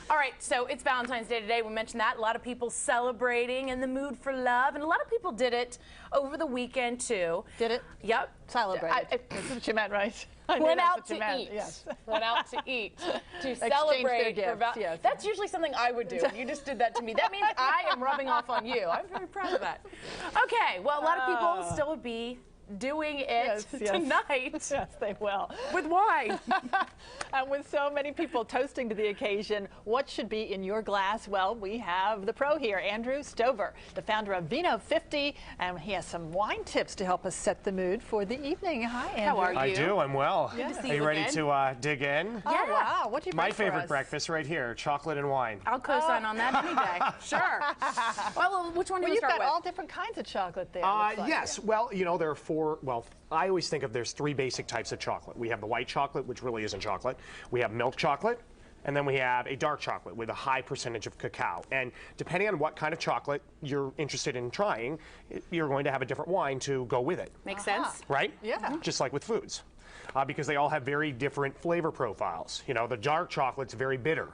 All right, so it's Valentine's Day today. We mentioned that. A lot of people celebrating, in the mood for love, and a lot of people did it over the weekend too. Did it? Yep. Celebrated. That's what you meant, right? Went out to eat. Yes. Went out to eat to celebrate. Their gifts, yes. That's usually something I would do. You just did that to me. That means I am rubbing off on you. I'm very proud of that. Okay, well, a lot of people still would be doing it tonight. Yes, they will. With wine. And with so many people toasting to the occasion, what should be in your glass? Well, we have the pro here, Andrew Stover, the founder of Vino 50, and he has some wine tips to help us set the mood for the evening. Hi, Andrew. How are you? I do. I'm well. Good to see Are you ready again. to dig in? Yeah. Oh, wow. What do you My bring for favorite us? breakfast right here, chocolate and wine. I'll co-sign on that any day. Sure. Well, which one do Well, you you've start got with? all different kinds of chocolate there. looks like. Yes. Well, you know, there are four. Well, I always think of there's three basic types of chocolate. We have the white chocolate, which really isn't chocolate. We have milk chocolate. And then we have a dark chocolate with a high percentage of cacao. And depending on what kind of chocolate you're interested in trying, you're going to have a different wine to go with it. Makes sense. Right? Yeah. Just like with foods. Because they all have very different flavor profiles. You know, the dark chocolate's very bitter.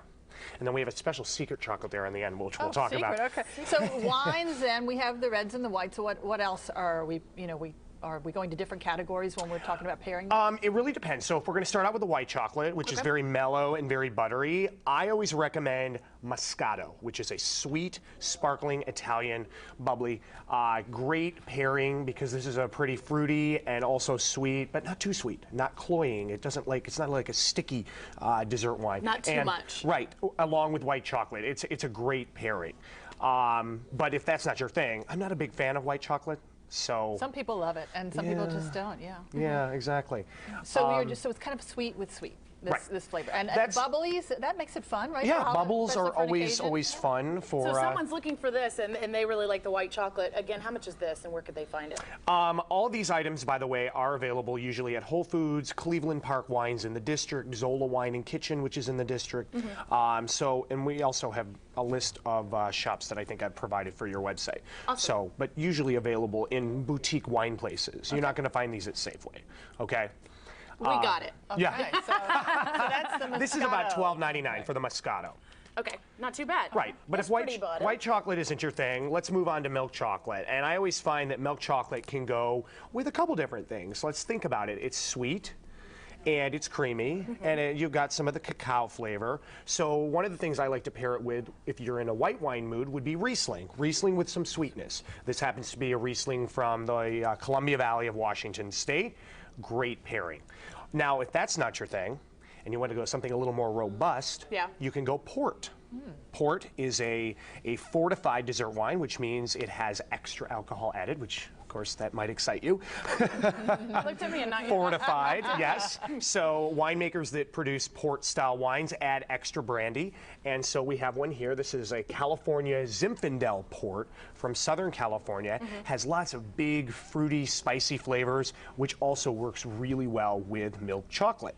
And then we have a special secret chocolate there in the end, which we'll talk about. Okay. So wines, then we have the reds and the whites. So what else are we, are we going to different categories when we're talking about pairing them? It really depends. So if we're going to start out with the white chocolate, which is very mellow and very buttery, I always recommend Moscato, which is a sweet, sparkling Italian bubbly. Great pairing because this is a pretty fruity and also sweet, but not too sweet, not cloying. It's not like a sticky dessert wine. Not too much. Right, along with white chocolate. It's a great pairing. But if that's not your thing, I'm not a big fan of white chocolate. So Some people love it, and some people just don't. Yeah. Yeah, exactly. So so it's kind of sweet with sweet. This flavor and bubblies, that makes it fun, right? Yeah, bubbles especially are for an occasion. always fun for. So someone's looking for this, and they really like the white chocolate. Again, how much is this, and where could they find it? All of these items, by the way, are available usually at Whole Foods, Cleveland Park Wines in the district, Zola Wine and Kitchen, which is in the district. And we also have a list of shops that I think I've provided for your website. Awesome. So, but usually available in boutique wine places. You're not going to find these at Safeway. Okay. We got it. Okay, Yeah. so that's the Moscato. This is about $12.99 for the Moscato. Okay, not too bad. Right, but That's if pretty good. white chocolate isn't your thing, let's move on to milk chocolate. And I always find that milk chocolate can go with a couple different things. Let's think about it. It's sweet. And it's creamy, and you've got some of the cacao flavor. So one of the things I like to pair it with, if you're in a white wine mood, would be Riesling. Riesling with some sweetness. This happens to be a Riesling from the Columbia Valley of Washington State. Great pairing. Now, if that's not your thing, and you want to go something a little more robust, you can go port. Port is a fortified dessert wine, which means it has extra alcohol added, which, of course, that might excite you. Looked at me and not Fortified, yes. So winemakers that produce port-style wines add extra brandy, and so we have one here. This is a California Zinfandel port from Southern California. Has lots of big, fruity, spicy flavors, which also works really well with milk chocolate.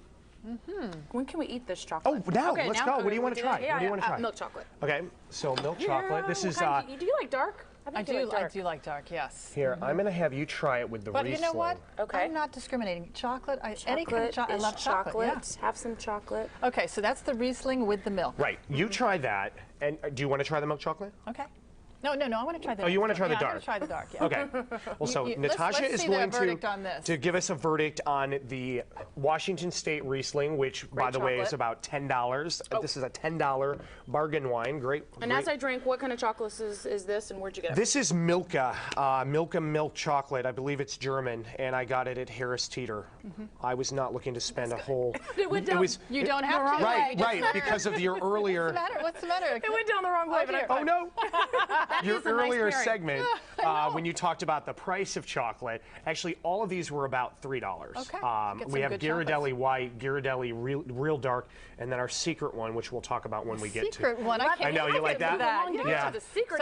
When can we eat this chocolate? Oh, now, Okay, let's now go. we're What do you gonna want to do try? that. What do you want to try? Milk chocolate. Okay, so milk chocolate. This is, do you like dark? I think you like dark. do like dark, yes. here, I'm going to have you try it with the But Riesling. you know what? Okay. I'm not discriminating. Chocolate, any kind of Chocolate I is love chocolate. Yeah. Have some chocolate. Okay, so that's the Riesling with the milk. Right, you try that, and do you want to try the milk chocolate? Okay. No, I want to try the Oh, you want to try the I'm dark? going to try the dark, yeah. Okay. Well, so let's Natasha is see the going verdict on this. to give us a verdict on the Washington State Riesling, which, by the way, is chocolate. about $10. This is a $10 bargain wine. Great. And as I drink, what kind of chocolate is this, and where'd you get it? This is Milka, Milka milk chocolate. I believe it's German, and I got it at Harris Teeter. I was not looking to spend a whole. It went down. You don't have to. Right, because of your earlier. What's the matter? It went down the wrong way. dear. Oh no! Your is a nice earlier pairing. segment, when you talked about the price of chocolate, actually all of these were about $3. Okay. We some have good Ghirardelli White, Ghirardelli real Dark, and then our secret one, which we'll talk about when we get to. Secret one. I know you like that. Yeah. Yeah. The secret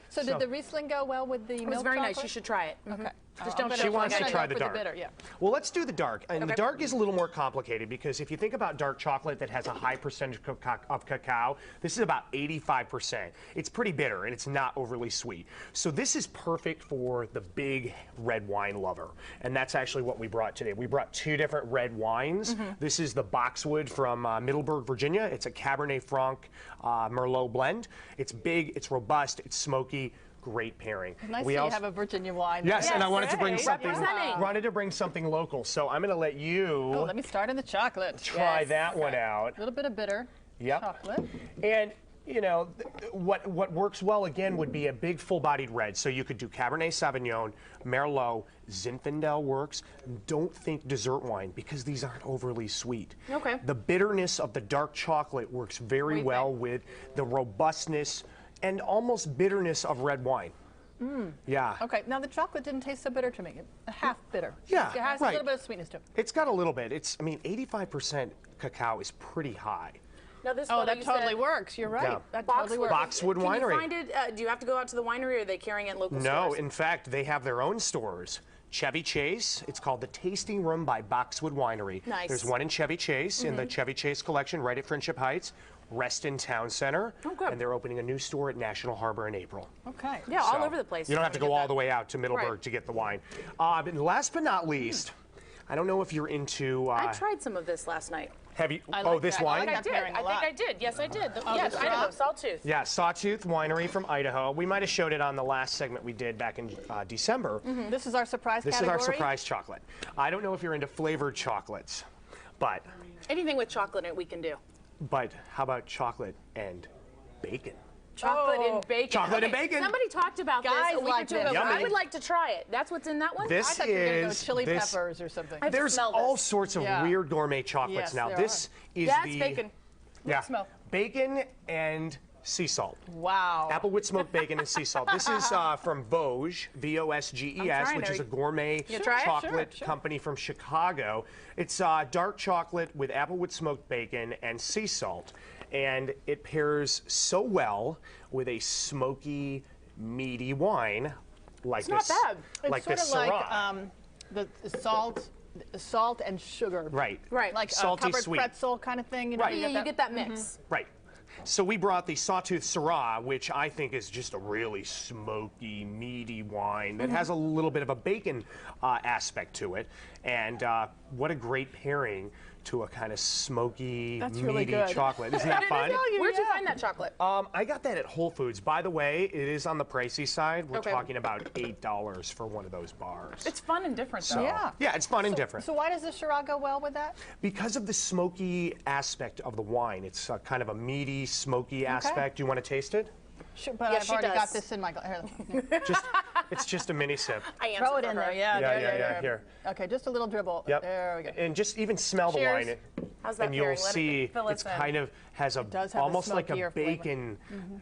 So, there. did the Riesling go well with the milk It was very chocolate? nice. You should try it. Okay. Just don't She wants to I'm try gonna the go for dark. bitter, yeah. Well, let's do the dark. And the Okay. dark is a little more complicated because if you think about dark chocolate that has a high percentage of cacao, this is about 85%. It's pretty bitter and it's not overly sweet. So this is perfect for the big red wine lover. And that's actually what we brought today. We brought 2 different red wines. This is the Boxwood from Middleburg, Virginia. It's a Cabernet Franc Merlot blend. It's big, it's robust, it's smoky. Great pairing. Nice We that you also- have a Virginia wine. Yes, and I wanted to bring great. something. Representing. Wanted to bring something local, so I'm going to let you Oh, let me start in the chocolate. try Yes. that one out. A little bit of bitter Yep. chocolate. And you know what works well again would be a big full-bodied red. So you could do Cabernet Sauvignon, Merlot, Zinfandel works. Don't think dessert wine because these aren't overly sweet. Okay. The bitterness of the dark chocolate works very well with the robustness and almost bitterness of red wine. Yeah. Okay, now the chocolate didn't taste so bitter to me. Half bitter. Yeah, It has a right. little bit of sweetness to it. It's got a little bit. I mean, 85% cacao is pretty high. Now this Oh, photo that you totally said, works. You're right. Yeah. That totally works. Boxwood Can Winery. you find it? Do you have to go out to the winery, or are they carrying it in local No, stores? in fact, they have their own stores. Chevy Chase, it's called the Tasting Room by Boxwood Winery. Nice. There's one in Chevy Chase, in the Chevy Chase collection, right at Friendship Heights, Reston Town Center, good. and they're opening a new store at National Harbor in April. Okay. Yeah, all So, over the place. You don't have to go all the way out to Middleburg Right. to get the wine. But last but not least, I don't know if you're into. I tried some of this last night. Have you? I Oh, like this that. I wine? like I that did. pairing a I lot. think I did. Yes, I did. Oh, Yes, the Idaho, Syrah? Sawtooth. Yeah, Sawtooth Winery from Idaho. We might have showed it on the last segment we did back in December. This is our surprise This category. is our surprise chocolate. I don't know if you're into flavored chocolates, but Anything with chocolate in it, we can do. how about chocolate and bacon? Chocolate Oh. and bacon. Chocolate and Okay, bacon. Somebody talked about Guys this a week like or two this. ago. I Yummy. would like to try it. That's what's in that one? This I thought you were going to go is chili this- peppers or something. I- There's smell all this. sorts of Yeah. weird gourmet chocolates Yes, now. there This is That's the bacon. yeah, Smell. bacon and sea salt. Wow. Applewood smoked bacon and sea salt. This is from Vosges, V-O-S-G-E-S, trying which to- is a gourmet You try it? chocolate Sure. company from Chicago. It's dark chocolate with Applewood smoked bacon and sea salt. And it pairs so well with a smoky, meaty wine like It's not this. bad. It's Like sort this of like Syrah. the salt and sugar. Right. Right. Like Salty a covered sweet. pretzel kind of thing. You know, Right. Yeah, you get that mix. Right. So we brought the Sawtooth Syrah, which I think is just a really smoky, meaty wine that has a little bit of a bacon aspect to it. And what a great pairing to a kind of smoky, That's really meaty good. chocolate. Isn't that fun? Where'd you find that chocolate? I got that at Whole Foods. By the way, it is on the pricey side. We're Okay. talking about $8 for one of those bars. It's fun and different, though. So, Yeah. yeah, it's fun and different. So why does the Syrah go well with that? Because of the smoky aspect of the wine, it's kind of a meaty, smoky aspect. Do you want to taste it? Sure, but Yes, I've she already got does. this in my glass. It's just a mini sip. I answered Throw it for in her. there. Yeah, Yeah, there, yeah, there, yeah, there. here. Okay, just a little dribble. Yep. There we go. And just even smell the Cheers. wine. How's that and you'll pairing? Let it see fill it's us in. kind of has a does have a almost like a smokier flavor.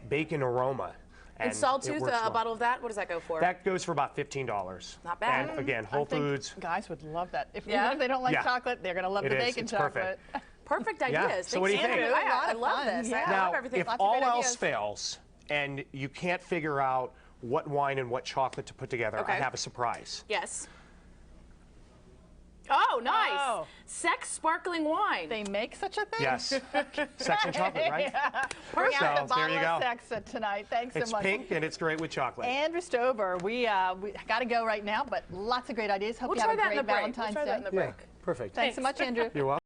bacon aroma. And it Sawtooth, works a well. bottle of that, what does that go for? That goes for about $15. Not bad. And again, I Whole think Foods. guys would love that. Yeah? Even if they don't like Yeah. chocolate, they're going to love It the is. bacon It's chocolate. Perfect Yeah. ideas. So what do you Thanks, think? Andrew. A lot I of love fun, this. yeah. I Now, love everything. if Lots of all great else ideas. fails and you can't figure out what wine and what chocolate to put together, Okay. I have a surprise. Yes. Oh, nice. Oh. Sex sparkling wine. They make such a thing? Yes. Sex and chocolate, right? Bring So, out the there bottle you go. of sex tonight. Thanks It's so much. pink and it's great with chocolate. Andrew Stover, we got to go right now, but lots of great ideas. Hope We'll you try have a that in great the break. Valentine's We'll try Day. that in the break. Perfect. Thanks so much, Andrew. You're welcome.